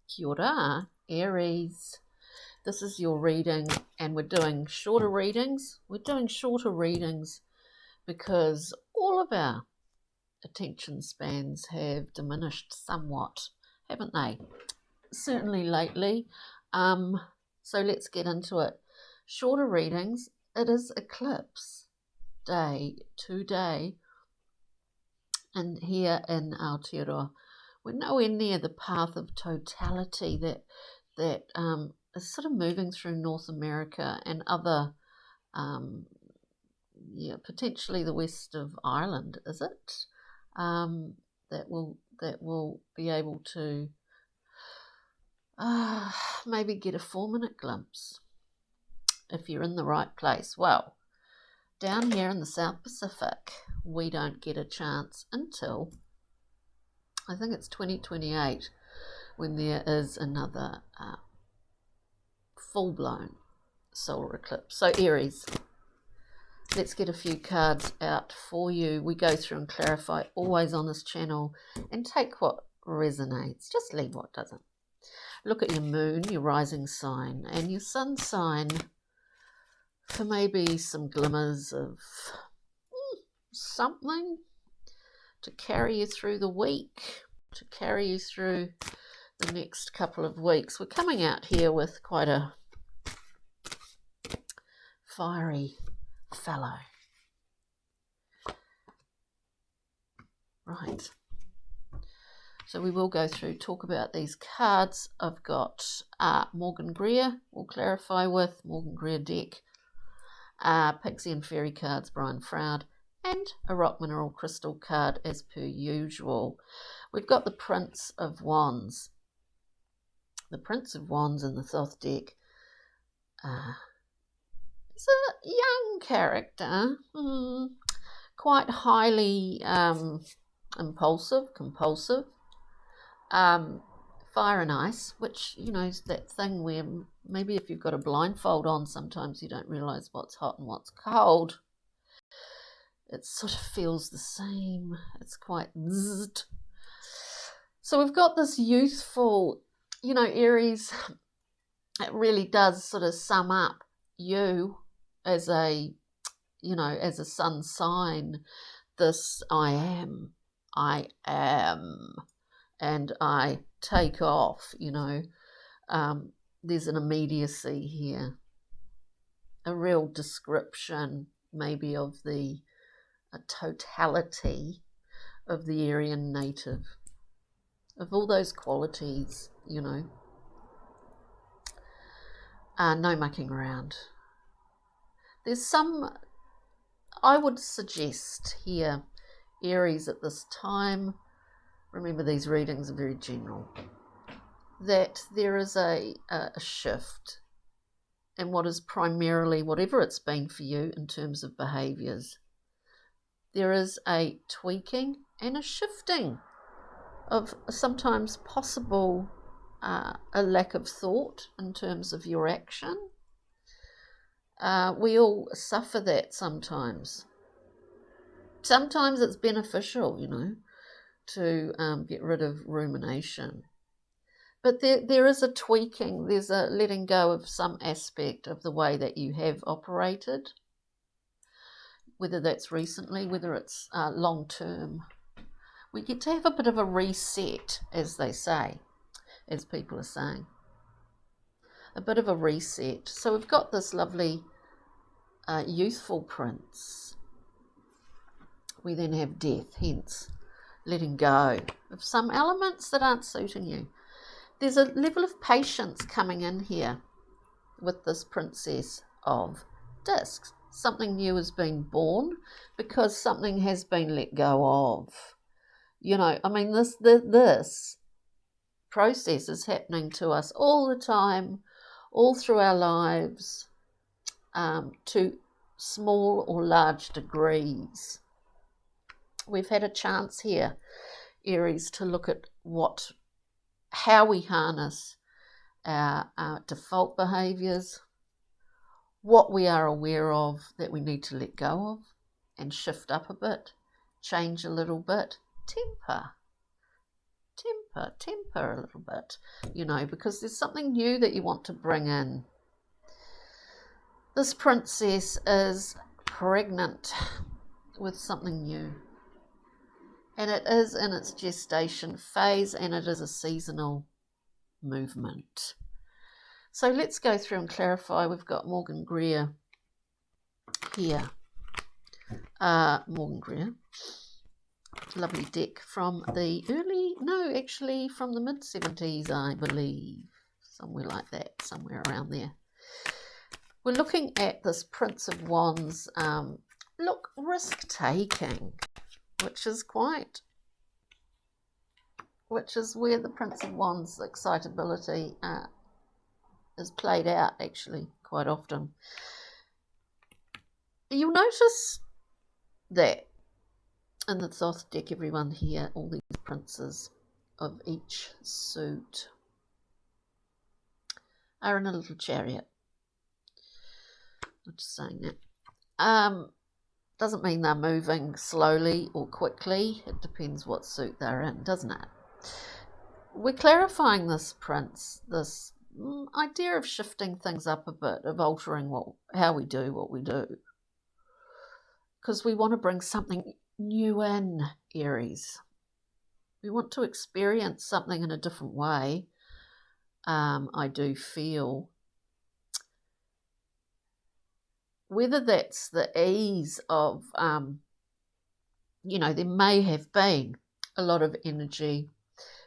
Kia ora, Aries. This is your reading, and we're doing shorter readings. We're doing shorter readings because all of our attention spans have diminished somewhat, haven't they? Certainly lately. So let's get into it. Shorter readings. It is eclipse day today, and here in Aotearoa, we're nowhere near the path of totality that is sort of moving through North America and other, potentially the west of Ireland. Is it that will be able to maybe get a 4-minute glimpse if you're in the right place? Well, down here in the South Pacific, we don't get a chance until I think it's 2028 when there is another full-blown solar eclipse. So Aries, let's get a few cards out for you. We go through and clarify always on this channel and take what resonates. Just leave what doesn't. Look at your moon, your rising sign, and your sun sign for maybe some glimmers of something to carry you through the week, to carry you through the next couple of weeks. We're coming out here with quite a fiery fellow. Right. So we will go through, talk about these cards. I've got Morgan Greer, we'll clarify with Morgan Greer deck, Pixie and Fairy cards, Brian Froud, and a rock mineral crystal card as per usual. We've got the Prince of Wands. The Prince of Wands in the Thoth deck is a young character, quite highly impulsive, compulsive, fire and ice, which, you know, is that thing where maybe if you've got a blindfold on, sometimes you don't realise what's hot and what's cold. It sort of feels the same. It's quite zzz. So we've got this youthful, you know, Aries, it really does sort of sum up you as a, you know, as a sun sign. This I am, and I take off, you know. There's an immediacy here, a real description maybe of the totality of the Aryan native, of all those qualities, you know. No mucking around. There's some, I would suggest here, Aries at this time, remember these readings are very general, that there is a shift in what is primarily, whatever it's been for you in terms of behaviours. There is a tweaking and a shifting of sometimes possible a lack of thought in terms of your action. We all suffer that sometimes. Sometimes it's beneficial, you know, to get rid of rumination. But there is a tweaking, there's a letting go of some aspect of the way that you have operated, whether that's recently, whether it's long term. We get to have a bit of a reset, as they say, as people are saying. A bit of a reset. So we've got this lovely youthful prince. We then have death, hence letting go of some elements that aren't suiting you. There's a level of patience coming in here with this Princess of Discs. Something new has been born because something has been let go of. You know, I mean, this process is happening to us all the time, all through our lives, to small or large degrees. We've had a chance here, Aries, to look at how we harness our default behaviours, what we are aware of that we need to let go of and shift up a bit, change a little bit, temper, temper a little bit, because there's something new that you want to bring in. This princess is pregnant with something new, and it is in its gestation phase, and it is a seasonal movement. So let's go through and clarify. We've got Morgan Greer here. Morgan Greer, lovely deck from the from the mid-70s, I believe, somewhere like that, somewhere around there. We're looking at this Prince of Wands, risk-taking, which is where the Prince of Wands excitability is played out, actually, quite often. You'll notice that in the Thoth deck, everyone here, all these princes of each suit are in a little chariot. I'm just saying that. Doesn't mean they're moving slowly or quickly. It depends what suit they're in, doesn't it? We're clarifying this prince, this idea of shifting things up a bit, of altering how we do what we do. Because we want to bring something new in, Aries. We want to experience something in a different way. I do feel, whether that's the ease of, there may have been a lot of energy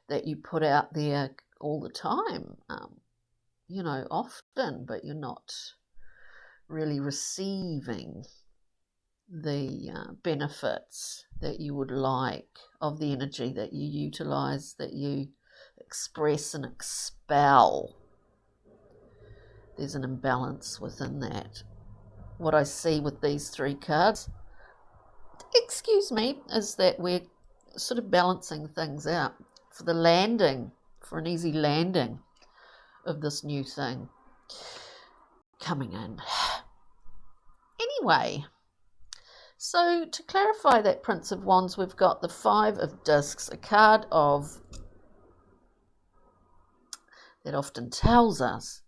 that you put out there all the time, often, but you're not really receiving the benefits that you would like of the energy that you utilize, that you express and expel. There's an imbalance within that. What I see with these three cards, is that we're sort of balancing things out for an easy landing of this new thing coming in. Anyway, so to clarify that Prince of Wands, we've got the Five of Discs, a card that often tells us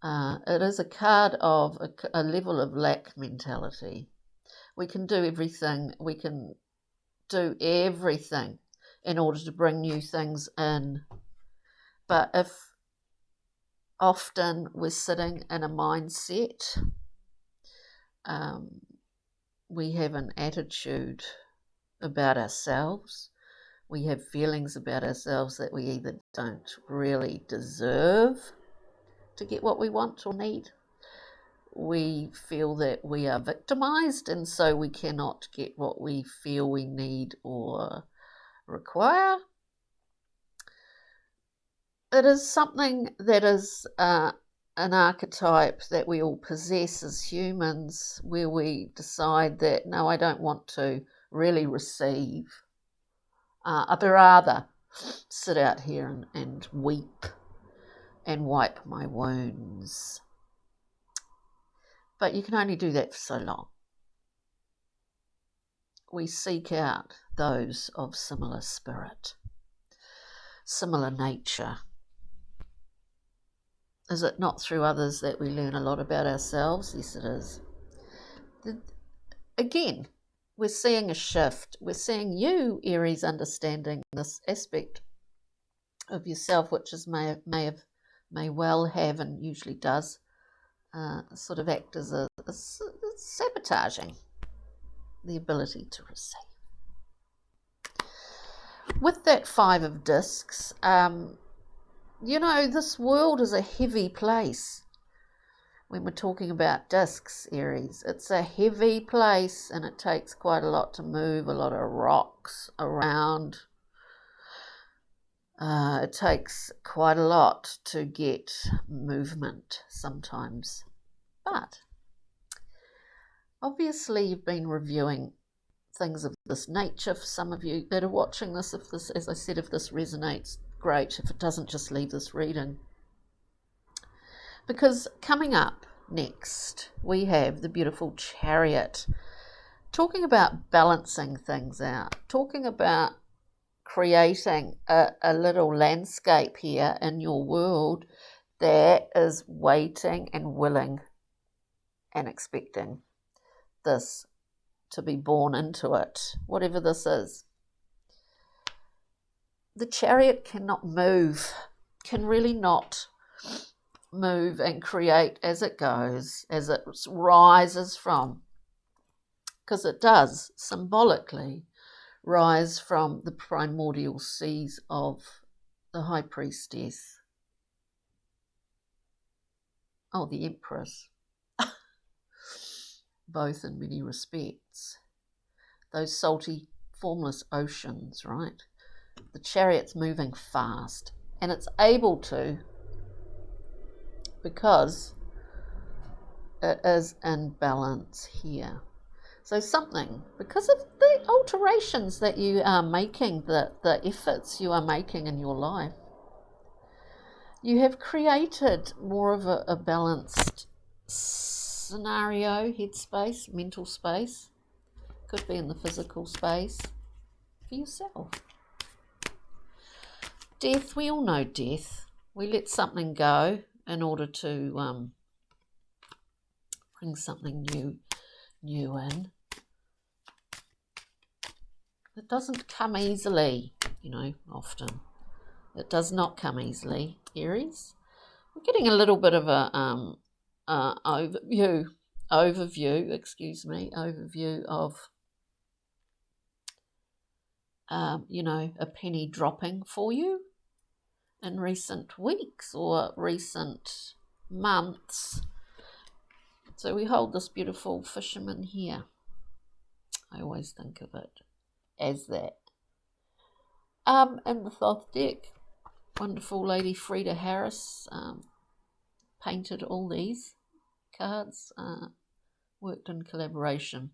it is a card of a level of lack mentality. We can do everything. We can do everything in order to bring new things in. But if often we're sitting in a mindset, we have an attitude about ourselves. We have feelings about ourselves that we either don't really deserve to get what we want or need. We feel that we are victimized, and so we cannot get what we feel we need or require. It is something that is an archetype that we all possess as humans, where we decide that, no, I don't want to really receive. I'd rather sit out here and weep and wipe my wounds. But you can only do that for so long. We seek out those of similar spirit, similar nature. Is it not through others that we learn a lot about ourselves? Yes, it is. Again, we're seeing a shift. We're seeing you, Aries, understanding this aspect of yourself, which is may well have, and usually does, sort of act as a sabotaging the ability to receive. With that Five of Discs, this world is a heavy place. When we're talking about discs, Aries, it's a heavy place, and it takes quite a lot to move a lot of rocks around. It takes quite a lot to get movement sometimes. But obviously you've been reviewing things of this nature. For some of you that are watching this, if this resonates, great. If it doesn't, just leave this reading. Because coming up next, we have the beautiful Chariot, talking about balancing things out, talking about creating a little landscape here in your world that is waiting and willing and expecting this to be born into it, whatever this is. The Chariot cannot move, can really not move and create as it goes, as it rises from, because it does symbolically rise from the primordial seas of the High Priestess. Oh, the Empress. Both in many respects. Those salty, formless oceans, right? The Chariot's moving fast, and it's able to because it is in balance here. So something, because of the alterations that you are making, the efforts you are making in your life, you have created more of a balanced scenario, headspace, mental space. Could be in the physical space for yourself. Death, we all know death. We let something go in order to bring something new in. It doesn't come easily, often. It does not come easily, Aries. We're getting a little bit of a overview of a penny dropping for you in recent weeks or recent months. So we hold this beautiful fisherman here. I always think of it as that. In the Thoth deck, wonderful lady Frida Harris painted all these cards, worked in collaboration.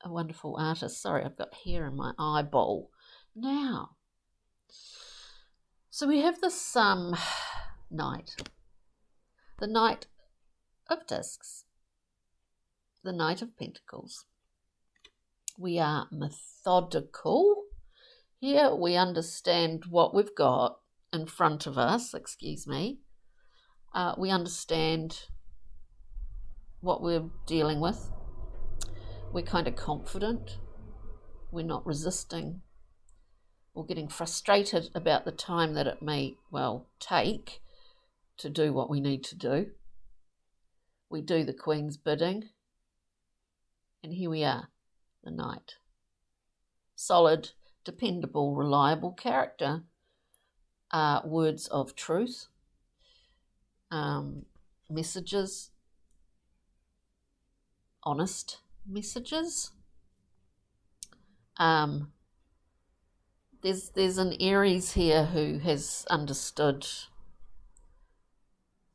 A wonderful artist. Sorry, I've got hair in my eyeball. Now, so we have this Knight. The Knight of Discs. The Knight of Pentacles. We are methodical. Here we understand what we've got in front of us, we understand what we're dealing with. We're kind of confident. We're not resisting or getting frustrated about the time that it may, take to do what we need to do. We do the Queen's bidding. And here we are, the Knight. Solid, dependable, reliable character. Words of truth. Messages. Honest messages. There's an Aries here who has understood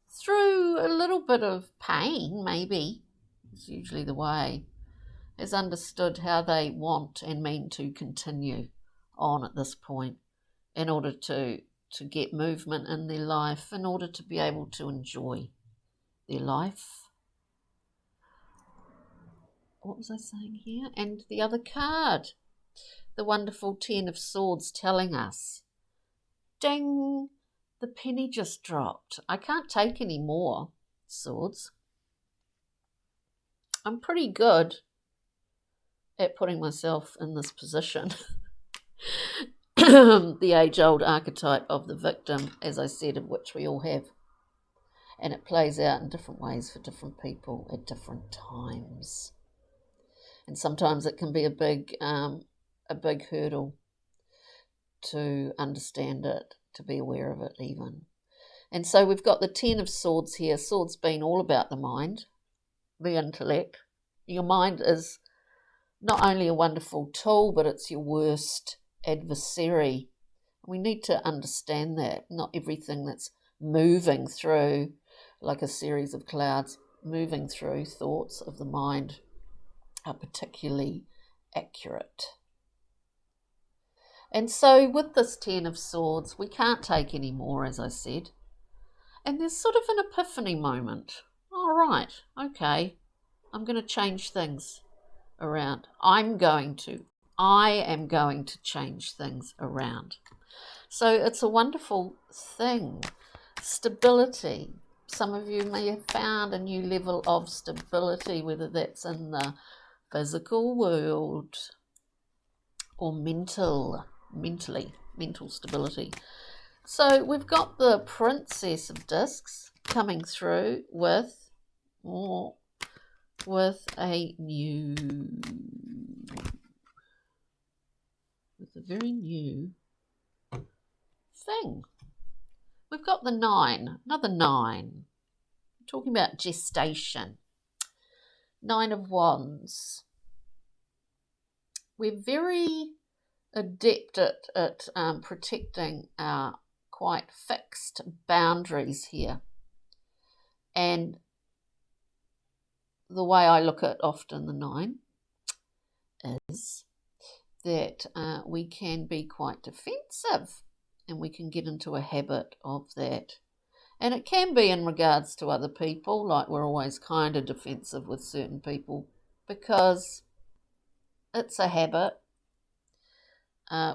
through a little bit of pain, maybe, it's usually the way, has understood how they want and mean to continue on at this point in order to get movement in their life, in order to be able to enjoy their life. What was I saying here? And the other card, the wonderful Ten of Swords, telling us, ding, the penny just dropped. I can't take any more swords. I'm pretty good at putting myself in this position. The age-old archetype of the victim, as I said, of which we all have. And it plays out in different ways for different people at different times. And sometimes it can be a big hurdle to understand it, to be aware of it even. And so we've got the Ten of Swords here. Swords being all about the mind, the intellect. Your mind is not only a wonderful tool, but it's your worst adversary. We need to understand that. Not everything that's moving through, like a series of clouds, moving through thoughts of the mind are particularly accurate. And so with this Ten of Swords, we can't take any more, as I said. And there's sort of an epiphany moment. All right, okay, I'm going to change things around. I'm going to I am going to change things around. So it's a wonderful thing. Stability. Some of you may have found a new level of stability, whether that's in the physical world or mental stability. So we've got the Princess of Discs coming through with a very new thing. We've got the 9, another 9. I'm talking about gestation. 9 of Wands. We're very adept at protecting our quite fixed boundaries here. And the way I look at often the 9 is that we can be quite defensive, and we can get into a habit of that. And it can be in regards to other people, like we're always kind of defensive with certain people because it's a habit.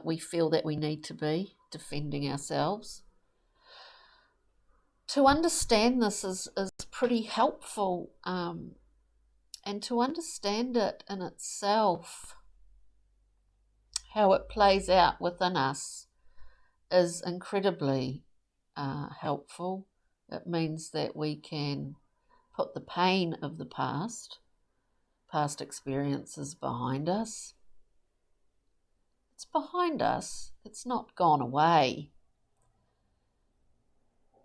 We feel that we need to be defending ourselves. To understand this is pretty helpful, and to understand it in itself, how it plays out within us, is incredibly helpful. It means that we can put the pain of the past experiences behind us. It's behind us. It's not gone away.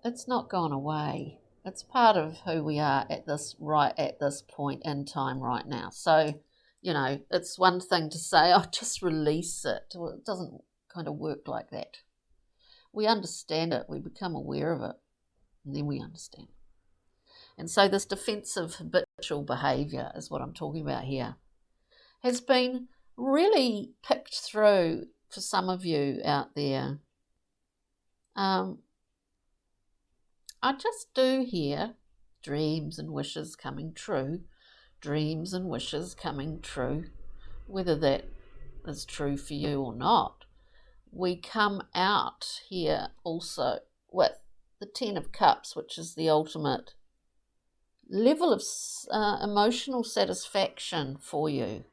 It's not gone away. It's part of who we are at this point in time right now. So, it's one thing to say, oh, just release it. Well, it doesn't kind of work like that. We understand it. We become aware of it. And then we understand. And so this defensive habitual behaviour is what I'm talking about here. Has been really picked through for some of you out there. I just do hear dreams and wishes coming true. Dreams and wishes coming true. Whether that is true for you or not. We come out here also with the 10 of Cups, which is the ultimate level of emotional satisfaction for you.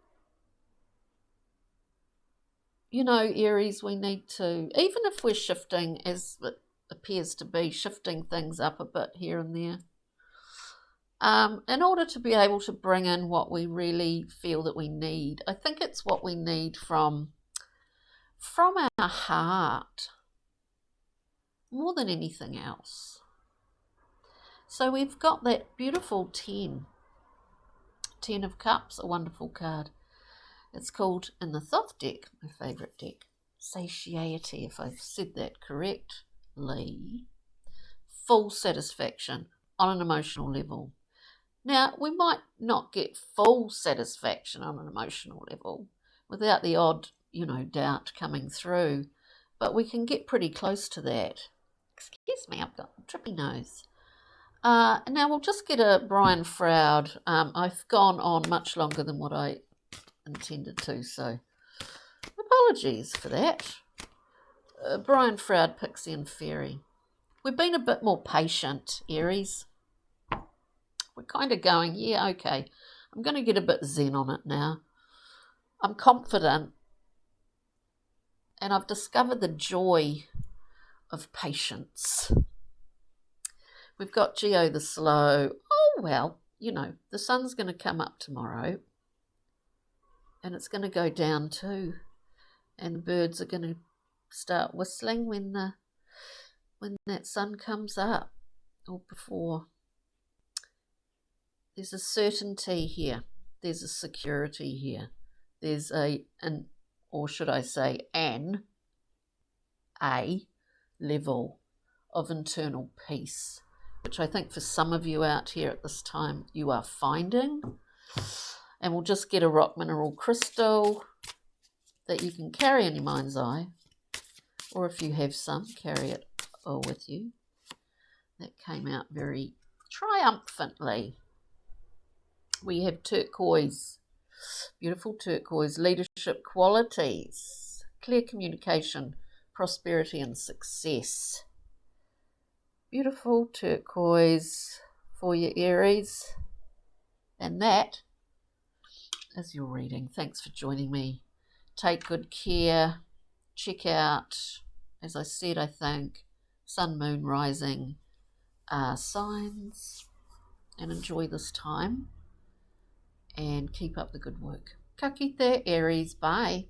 Aries, we need to, even if we're shifting, as it appears to be, shifting things up a bit here and there, in order to be able to bring in what we really feel that we need. I think it's what we need from our heart more than anything else. So we've got that beautiful 10 of Cups, a wonderful card. It's called, in the Thoth deck, my favourite deck, Satiety, if I've said that correctly. Full satisfaction on an emotional level. Now, we might not get full satisfaction on an emotional level without the odd, doubt coming through, but we can get pretty close to that. Excuse me, I've got a trippy nose. Now we'll just get a Brian Froud. I've gone on much longer than what I intended to, so apologies for that. Brian Froud, Pixie and Fairy. We've been a bit more patient, Aries. We're kind of going, yeah, okay, I'm going to get a bit zen on it now. I'm confident, and I've discovered the joy of patience. We've got Geo the Slow. Oh, well, the sun's going to come up tomorrow, and it's going to go down too, and the birds are going to start whistling when that sun comes up, or before. There's a certainty here. There's a security here. There's a level of internal peace, which I think for some of you out here at this time you are finding. And we'll just get a rock mineral crystal that you can carry in your mind's eye, or if you have some, carry it with you. That came out very triumphantly. We have turquoise. Beautiful turquoise, leadership qualities, clear communication, prosperity and success. Beautiful turquoise for your Aries. And that is your reading. Thanks for joining me. Take good care. Check out, as I said, I think, sun, moon, rising signs, and enjoy this time and keep up the good work. Ka kite, Aries. Bye.